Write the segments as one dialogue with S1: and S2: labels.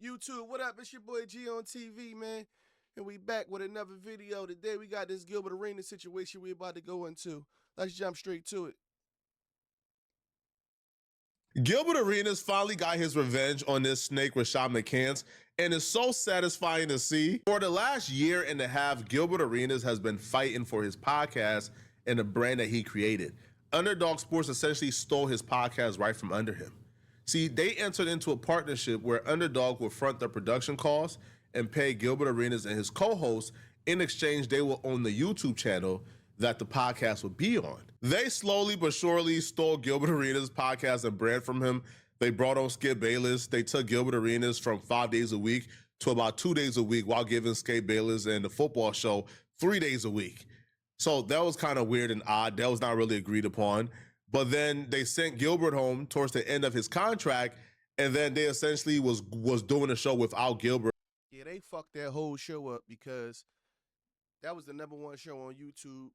S1: YouTube, what up? It's your boy G on TV, man. And we back with another video. Today we got this Gilbert Arenas situation we about to go into. Let's jump straight to it.
S2: Gilbert Arenas finally got his revenge on this snake Rashad McCants, and it's so satisfying to see. For the last year and a half, Gilbert Arenas has been fighting for his podcast and the brand that he created. Underdog Sports essentially stole his podcast right from under him. See, they entered into a partnership where Underdog would front the production costs and pay Gilbert Arenas and his co-hosts. In exchange, they will own the YouTube channel that the podcast would be on. They slowly but surely stole Gilbert Arenas' podcast and brand from him. They brought on Skip Bayless. They took Gilbert Arenas from 5 days a week to about 2 days a week while giving Skip Bayless and the football show 3 days a week. So that was kind of weird and odd. That was not really agreed upon. But then they sent Gilbert home towards the end of his contract, and then they essentially was doing a show without Gilbert.
S1: Yeah, they fucked that whole show up because that was the #1 show on YouTube.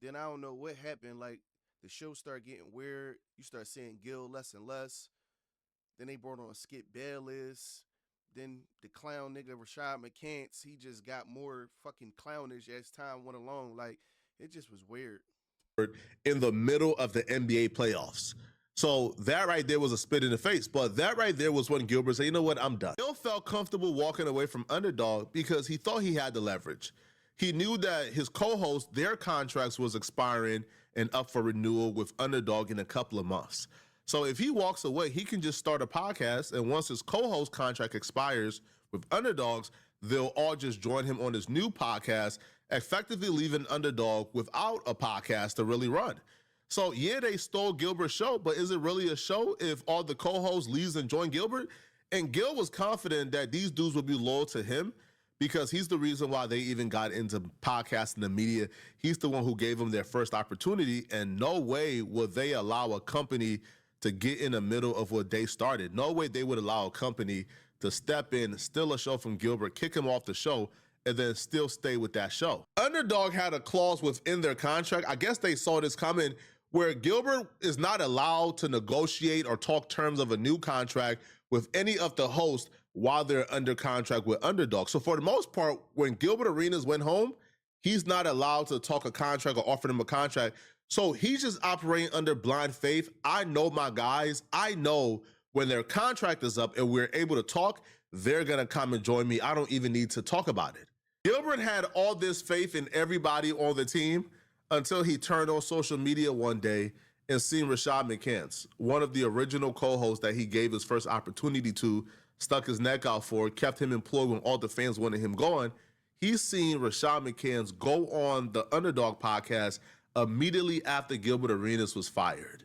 S1: Then I don't know what happened. Like, the show started getting weird. You start seeing Gil less and less. Then they brought on Skip Bayless. Then the clown nigga Rashad McCants, he just got more fucking clownish as time went along. Like, it just was weird.
S2: In the middle of the NBA playoffs. So that right there was a spit in the face. But that right there was when Gilbert said, you know what, I'm done. Gil felt comfortable walking away from Underdog because he thought he had the leverage. He knew that his co-hosts, their contracts was expiring and up for renewal with Underdog in a couple of months. So if he walks away, he can just start a podcast, and once his co-host contract expires with Underdogs, they'll all just join him on his new podcast, effectively leaving Underdog without a podcast to really run. So yeah, they stole Gilbert's show, but is it really a show if all the co-hosts leaves and join Gilbert? And Gil was confident that these dudes would be loyal to him because he's the reason why they even got into podcasting the media. He's the one who gave them their first opportunity, and no way would they allow a company to get in the middle of what they started. No way they would allow a company to step in, steal a show from Gilbert, kick him off the show, and then still stay with that show. Underdog had a clause within their contract. I guess they saw this coming, where Gilbert is not allowed to negotiate or talk terms of a new contract with any of the hosts while they're under contract with Underdog. So for the most part, when Gilbert Arenas went home, he's not allowed to talk a contract or offer them a contract. So he's just operating under blind faith. I know my guys. I know when their contract is up and we're able to talk, they're going to come and join me. I don't even need to talk about it. Gilbert had all this faith in everybody on the team until he turned on social media one day and seen Rashad McCants, one of the original co-hosts that he gave his first opportunity to, stuck his neck out for, kept him employed when all the fans wanted him gone. He's seen Rashad McCants go on the Underdog podcast immediately after Gilbert Arenas was fired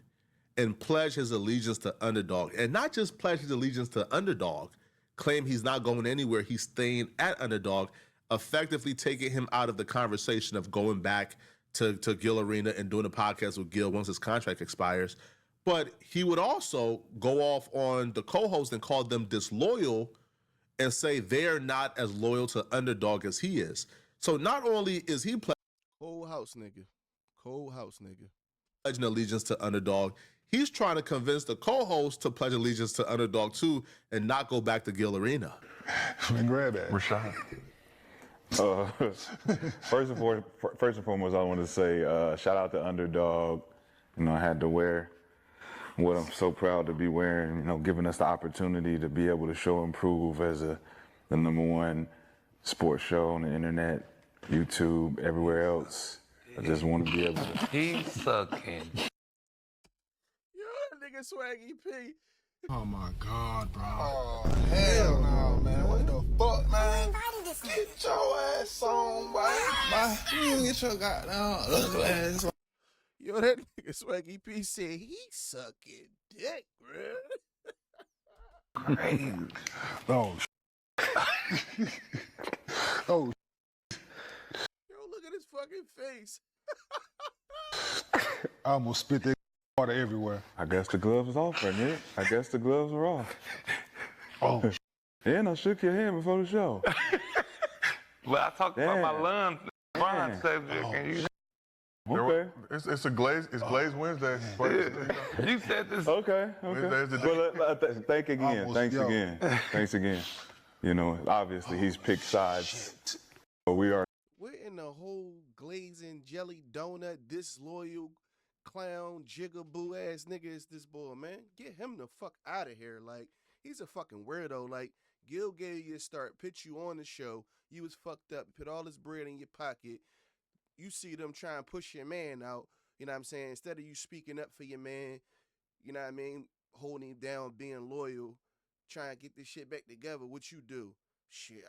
S2: and pledge his allegiance to Underdog. And not just pledge his allegiance to Underdog, claim he's not going anywhere, he's staying at Underdog, effectively taking him out of the conversation of going back to Gil Arena and doing a podcast with Gil once his contract expires. But he would also go off on the co-host and call them disloyal and say they're not as loyal to Underdog as he is. So not only is he
S1: Cold house nigga. Cold house nigga.
S2: pledging allegiance to Underdog, he's trying to convince the co-host to pledge allegiance to Underdog too and not go back to Gil Arena.
S3: Grab that.
S4: Rashad.
S3: First and foremost, I want to say shout out to Underdog. You know, I had to wear what I'm so proud to be wearing, you know, giving us the opportunity to be able to show and prove as the #1 sports show on the internet, YouTube, everywhere else. I just want to be able to.
S4: He's sucking.
S1: Yo, that nigga Swaggy P.
S5: Oh my God, bro.
S6: Oh, hell no, man. What the fuck, man? Get your ass on, boy. You get your goddamn ugly ass on.
S1: Yo, that nigga Swaggy P said he sucking dick, bro.
S4: Crazy.
S5: Oh, oh,
S1: Yo, look at his fucking face.
S5: I almost spit that water everywhere.
S3: I guess the gloves was off, right, Nick? I guess the gloves were off.
S5: Oh,
S3: And I shook your hand before the show.
S4: But I talked about my lungs. Fine subject, and you.
S3: Okay.
S7: It's glazed Wednesday.
S4: You said this.
S3: Okay.
S7: Wednesday's the day.
S3: Well, thanks again.
S5: Almost,
S3: Thanks
S5: yo.
S3: again. Thanks again. You know, obviously he's picked sides, but we are.
S1: We're in the whole glazing jelly donut, disloyal clown, jigaboo ass nigga is this boy, man. Get him the fuck out of here. Like, he's a fucking weirdo. Like, Gil gave you a start, put you on the show. You was fucked up, put all this bread in your pocket. You see them trying to push your man out, you know what I'm saying? Instead of you speaking up for your man, you know what I mean, holding him down, being loyal, trying to get this shit back together, what you do? Shit,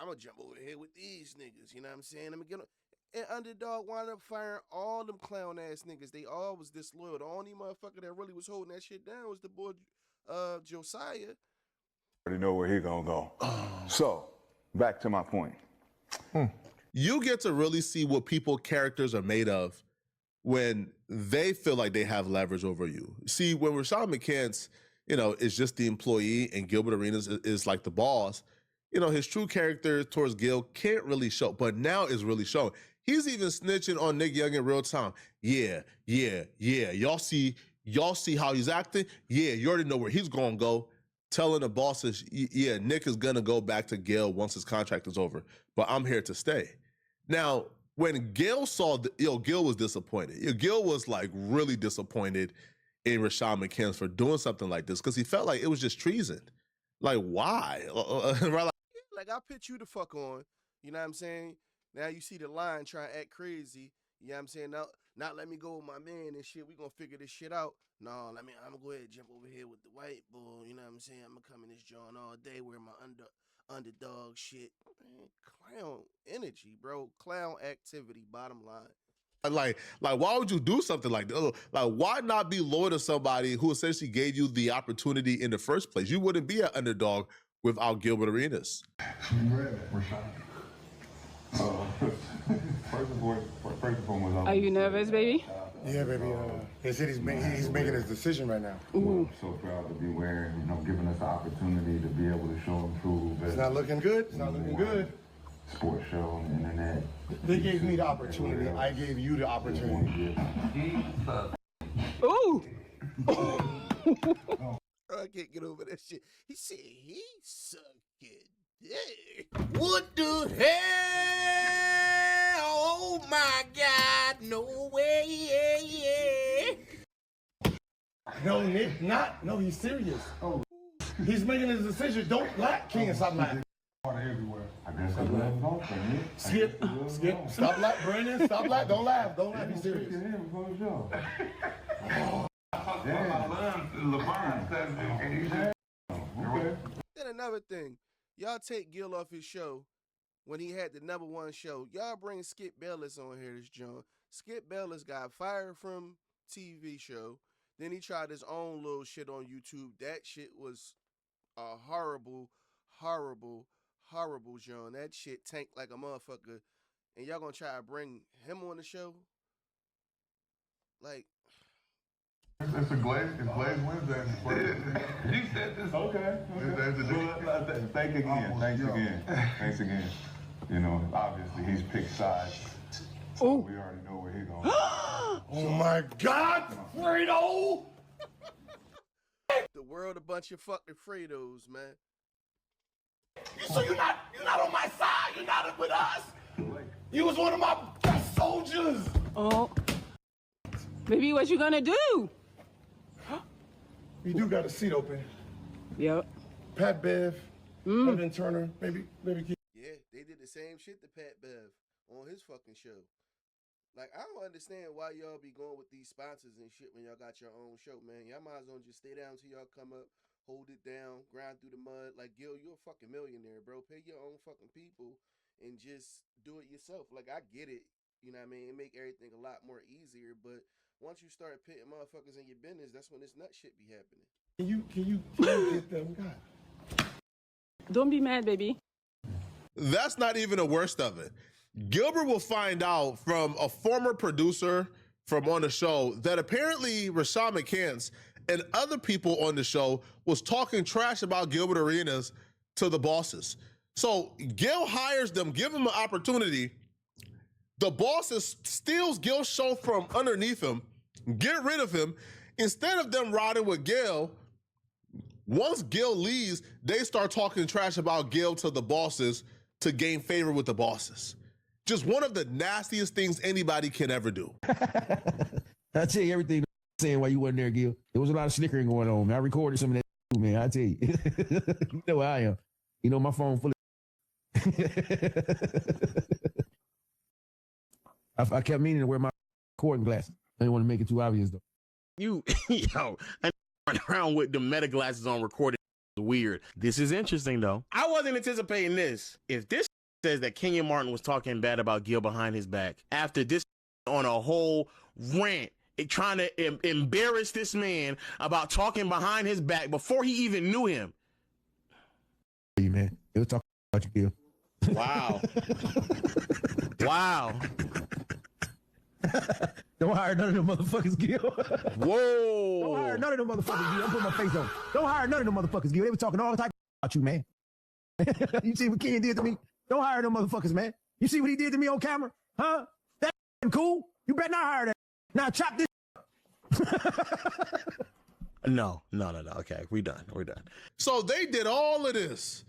S1: I'm gonna jump over here with these niggas, you know what I'm saying? I'm gonna get them. And Underdog wound up firing all them clown ass niggas. They all was disloyal. The only motherfucker that really was holding that shit down was the boy Josiah.
S3: Already know where he gonna go. So, back to my point.
S2: You get to really see what people characters are made of when they feel like they have leverage over you. See, when Rashad McCants, is just the employee and Gilbert Arenas is like the boss, his true character towards Gil can't really show, but now is really showing. He's even snitching on Nick Young in real time. Yeah. Y'all see how he's acting? Yeah, you already know where he's gonna go. Telling the bosses, yeah, Nick is gonna go back to Gil once his contract is over, but I'm here to stay. Now, when Gil saw, Gil was disappointed. Gil was like really disappointed in Rashad McCants for doing something like this because he felt like it was just treason. Like, why? Right?
S1: Like, I put you the fuck on, you know what I'm saying? Now you see the line trying to act crazy, you know what I'm saying? Now, not let me go with my man and shit, we gonna figure this shit out. No, I'm gonna go ahead and jump over here with the white bull, you know what I'm saying? I'm gonna come in this joint all day wearing my underdog shit. Man, clown energy, bro. Clown activity, bottom line.
S2: Like, why would you do something like that? Like, why not be loyal to somebody who essentially gave you the opportunity in the first place? You wouldn't be an underdog without Gilbert Arenas.
S3: First and foremost,
S8: are you nervous, baby?
S5: Yeah, baby. He said he's making his decision right now.
S3: I'm so proud to be wearing, giving us the opportunity to be able to show and prove.
S5: It's not looking good. It's not looking good.
S3: Sports show on the internet.
S5: They gave me the opportunity. I gave you the opportunity.
S8: Ooh.
S1: I can't get over that shit. He said he sucked dick. What the hell? Oh my God, no way.
S5: No, Nick, not. No, he's serious. Oh, he's making his decision. Don't laugh, King, stop laughing. Everywhere.
S3: I guess I left off for me.
S5: Skip. Stop laughing, Brandon. Stop laughing. Don't laugh. He's serious.
S1: Then another thing, y'all take Gil off his show when he had the #1 show. Y'all bring Skip Bayless on here, this John. Skip Bayless got fired from TV show. Then he tried his own little shit on YouTube. That shit was a horrible, John. That shit tanked like a motherfucker. And y'all gonna try to bring him on the show? Like,
S7: It's Glaze Wednesday.
S4: You said this.
S3: Okay. Thanks again. Obviously he's picked sides. So we already know where he's going.
S5: Oh my God, Fredo!
S1: the world a bunch of fucking Fredos, man.
S5: So you're not on my side. You're not with us. You was one of my best soldiers.
S8: Oh. Baby, what you gonna do?
S5: You do got a seat open.
S8: Yep.
S5: Pat Bev, Evan Turner, maybe keep.
S1: Yeah, they did the same shit to Pat Bev on his fucking show. Like, I don't understand why y'all be going with these sponsors and shit when y'all got your own show, man. Y'all might as well just stay down until y'all come up, hold it down, grind through the mud. Like, Gil, you're a fucking millionaire, bro. Pay your own fucking people and just do it yourself. Like, I get it. You know what I mean? It make everything a lot more easier, but once you start pitting motherfuckers in your business, that's when this nut shit be happening.
S5: Can you get them guys?
S8: Don't be mad, baby.
S2: That's not even the worst of it. Gilbert will find out from a former producer from on the show that apparently Rashad McCants and other people on the show was talking trash about Gilbert Arenas to the bosses. So Gil hires them, give him an opportunity. The bosses steals Gil's show from underneath him, get rid of him. Instead of them riding with Gil, Once Gil leaves, they start talking trash about Gil to the bosses to gain favor with the bosses. Just one of the nastiest things anybody can ever do.
S9: I tell you everything saying while you wasn't there, Gil. There was a lot of snickering going on, man. I recorded some of that too, man. I tell you. You know how I am. You know my phone full of I kept meaning to wear my recording glasses. I didn't want to make it too obvious though.
S10: Yo, I run around with the meta glasses on recording is weird. This is interesting though. I wasn't anticipating this. If this says that Kenyon Martin was talking bad about Gil behind his back, after this on a whole rant, trying to embarrass this man about talking behind his back before he even knew him.
S9: Hey man, they was talking about you, Gil.
S10: Wow. Wow.
S9: Don't hire none of them motherfuckers, Gil.
S10: Whoa.
S9: Don't hire none of them motherfuckers, Gil. I'm putting my face on. Don't hire none of them motherfuckers, Gil. They were talking all the time about you, man. You see what Kenyon did to me? Don't hire them motherfuckers, man. You see what he did to me on camera? Huh? That cool? You better not hire that. Now chop this.
S10: No. Okay, we're done.
S2: So they did all of this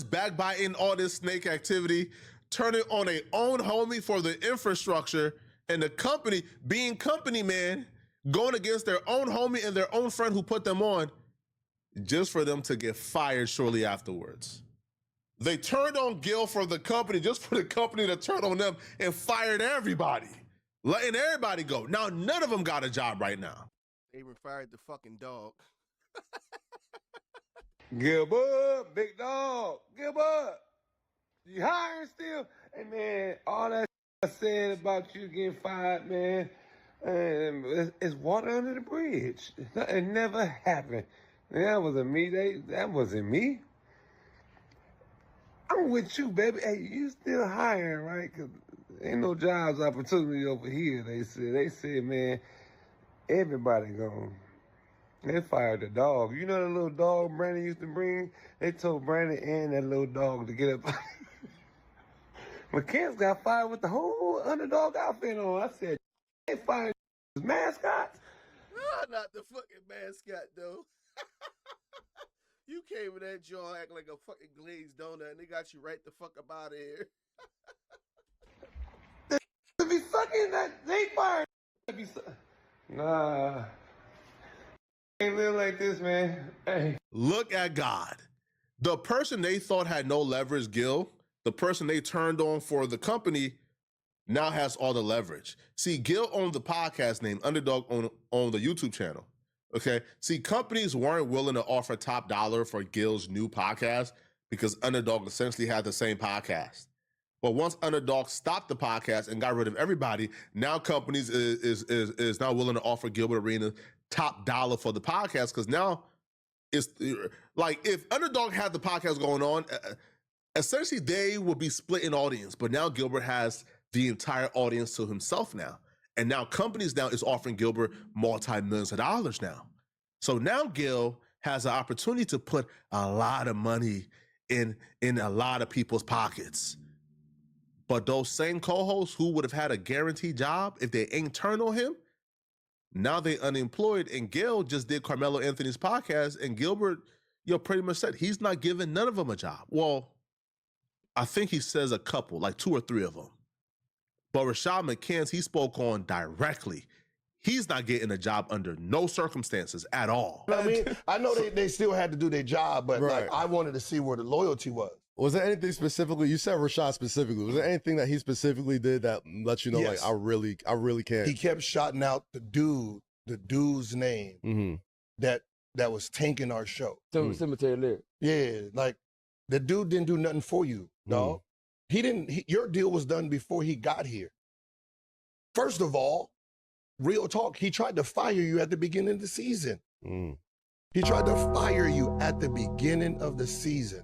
S2: backbiting, all this snake activity, turning on their own homie for the infrastructure, and the company, being company man, going against their own homie and their own friend who put them on, just for them to get fired shortly afterwards. They turned on Gil for the company, just for the company to turn on them, and fired everybody, letting everybody go. Now, none of them got a job right now.
S1: They even fired the fucking dog.
S11: Gilbert, big dog, Gilbert, you hiring still? Hey man, all that I said about you getting fired, man, it's water under the bridge. It never happened. That wasn't me. That wasn't me. I'm with you, baby. Hey, you still hiring, right? Cause ain't no jobs opportunity over here. They said, man, everybody gone. They fired the dog. You know the little dog Brandon used to bring? They told Brandon and that little dog to get up. McCants got fired with the whole underdog outfit on. I said, they fired mascots?
S1: Not the fucking mascot, though. You came with that jaw acting like a fucking glazed donut, and they got you right the fuck up out of here.
S11: To be fucking that, they fired. Nah. Ain't live like this, man. Hey.
S2: Look at God. The person they thought had no leverage, Gil, the person they turned on for the company, now has all the leverage. See, Gil owned the podcast name, Underdog owned the YouTube channel. Okay. See, companies weren't willing to offer top dollar for Gil's new podcast because Underdog essentially had the same podcast. But once Underdog stopped the podcast and got rid of everybody, now companies is now willing to offer Gilbert Arenas top dollar for the podcast, because now it's like if Underdog had the podcast going on, essentially they would be splitting audience. But now Gilbert has the entire audience to himself now. And now companies now is offering Gilbert multi-millions of dollars now. So now Gil has an opportunity to put a lot of money in a lot of people's pockets. But those same co-hosts who would have had a guaranteed job if they ain't turned on him, now they unemployed. And Gil just did Carmelo Anthony's podcast, and Gilbert, pretty much said he's not giving none of them a job. Well, I think he says a couple, like 2 or 3 of them. But Rashad McCants, he spoke on directly. He's not getting a job under no circumstances at all.
S5: I mean, I know they still had to do their job, but like I wanted to see where the loyalty was.
S12: Was there anything specifically, you said Rashad specifically, was there anything that he specifically did that let you know,
S5: Yes.
S12: like, I really can't?
S5: He kept shouting out the dude's name that was tanking our show.
S13: Cemetery lyric.
S5: Yeah, like the dude didn't do nothing for you, dog. Your deal was done before he got here. First of all, real talk, he tried to fire you at the beginning of the season. He tried to fire you at the beginning of the season.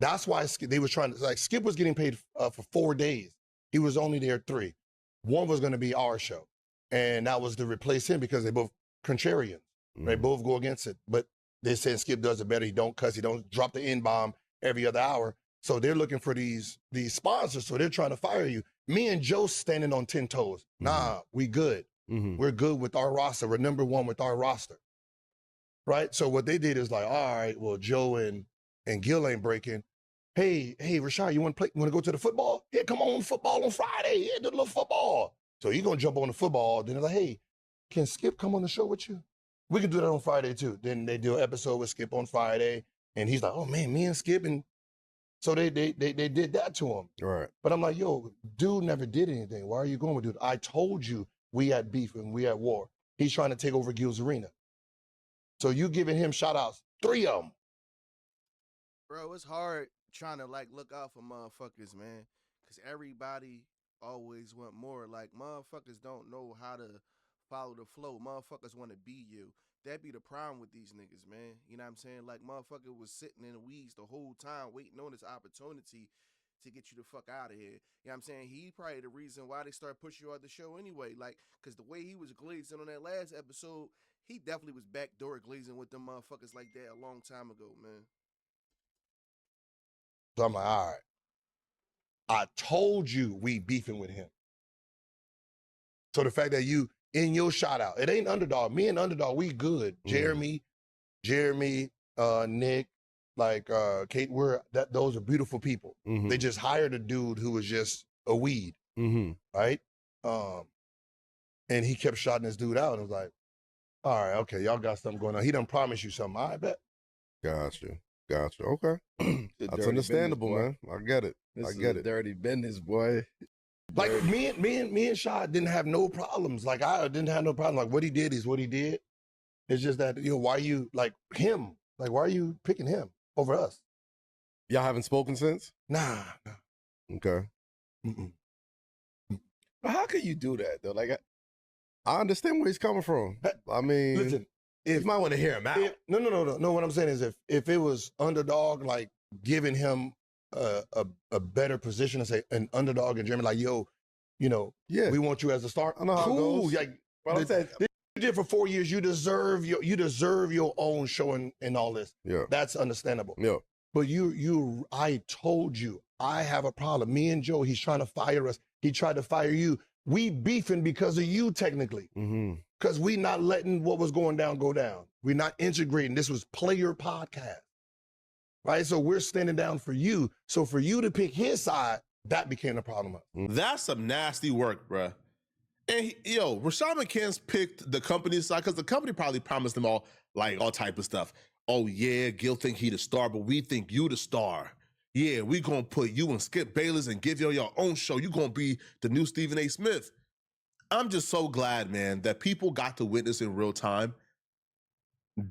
S5: That's why they was trying to, like, Skip was getting paid for 4 days. He was only there 3. One was going to be our show. And that was to replace him because they both contrarians. They both go against it. But they said Skip does it better. He don't cuss. He don't drop the N-bomb every other hour. So they're looking for these sponsors. So they're trying to fire you. Me and Joe standing on 10 toes. Nah, we good. We're good with our roster. We're number 1 with our roster. right? So what they did is like, all right, well, Joe and Gil ain't breaking. Hey, Rashad, you want to play? You want to go to the football? Yeah, come on, football on Friday. Yeah, do a little football. So you're gonna jump on the football. Then they're like, hey, can Skip come on the show with you? We can do that on Friday too. Then they do an episode with Skip on Friday, and he's like, oh man, me and Skip, and so they did that to him.
S12: Right.
S5: But I'm like, yo, dude never did anything. Why are you going with dude? I told you we had beef and we had war. He's trying to take over Gil's arena. So you giving him shout outs, 3 of them.
S1: Bro, it's hard trying to like look out for motherfuckers, man. Cause everybody always want more. Like motherfuckers don't know how to follow the flow. Motherfuckers want to be you. That be the problem with these niggas, man. You know what I'm saying? Like motherfucker was sitting in the weeds the whole time waiting on this opportunity to get you the fuck out of here. You know what I'm saying? He probably the reason why they start pushing you out the show anyway. Like, cause the way he was glazing on that last episode, he definitely was backdoor glazing with them motherfuckers like that a long time ago, man.
S5: So I'm like, all right. I told you we beefing with him. So the fact that you in your shout out, it ain't Underdog. Me and Underdog, we good. Jeremy, Nick, like Kate, those are beautiful people. They just hired a dude who was just a weed, right? And he kept shouting this dude out. And I was like, all right, okay, y'all got something going on. He done promised you something. I bet.
S12: Gotcha. Okay. That's understandable, man. I get it. I get it.
S13: Dirty business, boy.
S5: Like me and Shad didn't have no problems. Like I didn't have no problem. Like what he did is what he did. It's just that, why you like him? Like why are you picking him over us?
S12: Y'all haven't spoken since?
S5: Nah.
S12: Okay.
S13: But how can you do that though? Like
S12: I understand where he's coming from. I mean,
S5: listen,
S12: you might want to hear him out.
S5: No. What I'm saying is if it was Underdog, like giving him a better position to say an Underdog in Germany, like we want you as a star.
S12: I know how it goes.
S5: Like, I'm saying, you did for 4 years. You deserve your own show and all this.
S12: Yeah,
S5: that's understandable.
S12: Yeah,
S5: but I told you I have a problem. Me and Joe, he's trying to fire us. He tried to fire you. We beefing because of you technically. Because we not letting what was going down go down. We're not integrating. This was player podcast. Right? So we're standing down for you. So for you to pick his side, that became a problem.
S2: That's some nasty work, bruh. And Rashad McCants picked the company's side because the company probably promised them all type of stuff. Oh yeah, Gil think he the star, but we think you the star. Yeah, we gonna put you and Skip Bayless and give you your own show. You gonna be the new Stephen A. Smith. I'm just so glad, man, that people got to witness in real time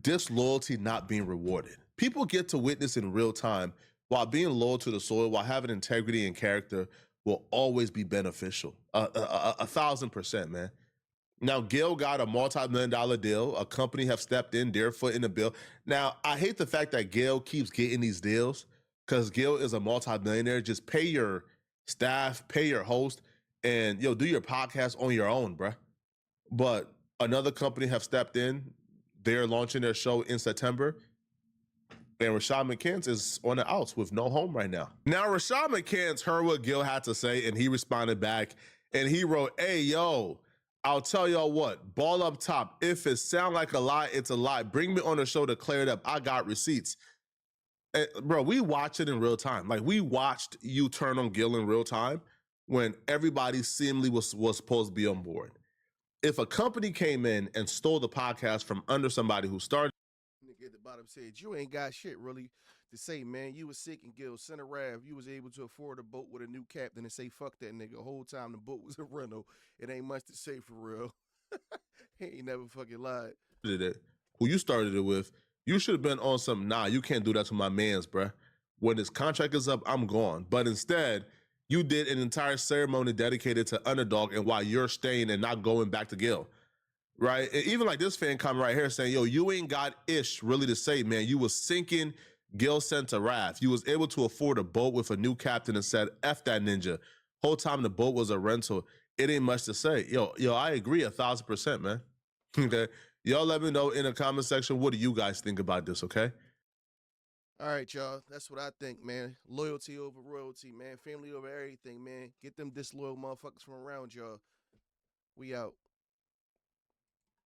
S2: disloyalty not being rewarded. People get to witness in real time while being loyal to the soil, while having integrity and character will always be beneficial. 1,000%, man. Now, Gil got a multi-million-dollar deal. A company have stepped in, their foot in the bill. Now, I hate the fact that Gil keeps getting these deals because Gil is a multi-millionaire. Just pay your staff, pay your host, and do your podcast on your own, bruh. But another company have stepped in. They're launching their show in September. And Rashad McCants is on the outs with no home right now. Now, Rashad McCants heard what Gil had to say, and he responded back, and he wrote, hey, yo, I'll tell y'all what, ball up top. If it sound like a lie, it's a lie. Bring me on the show to clear it up. I got receipts. And, bro, we watch it in real time. Like, we watched you turn on Gil in real time when everybody seemingly was supposed to be on board. If a company came in and stole the podcast from under somebody who started,
S1: nigga at the bottom said, you ain't got shit really to say, man. You was sick and Gil Center Rav. You was able to afford a boat with a new captain and say, fuck that nigga. The whole time the boat was a rental. It ain't much to say for real. He ain't never fucking lied.
S2: Who you started it with, you should have been on some, nah, you can't do that to my mans, bruh. When his contract is up, I'm gone. But instead, you did an entire ceremony dedicated to Underdog and why you're staying and not going back to Gil. Right? And even like this fan coming right here saying, yo, you ain't got ish really to say, man. You was sinking Gil Center Raft. You was able to afford a boat with a new captain and said, F that ninja. Whole time the boat was a rental. It ain't much to say. Yo, I agree 1,000%, man. Okay. Y'all let me know in the comment section, what do you guys think about this, okay?
S1: All right, y'all. That's what I think, man. Loyalty over royalty, man. Family over everything, man. Get them disloyal motherfuckers from around y'all. We out.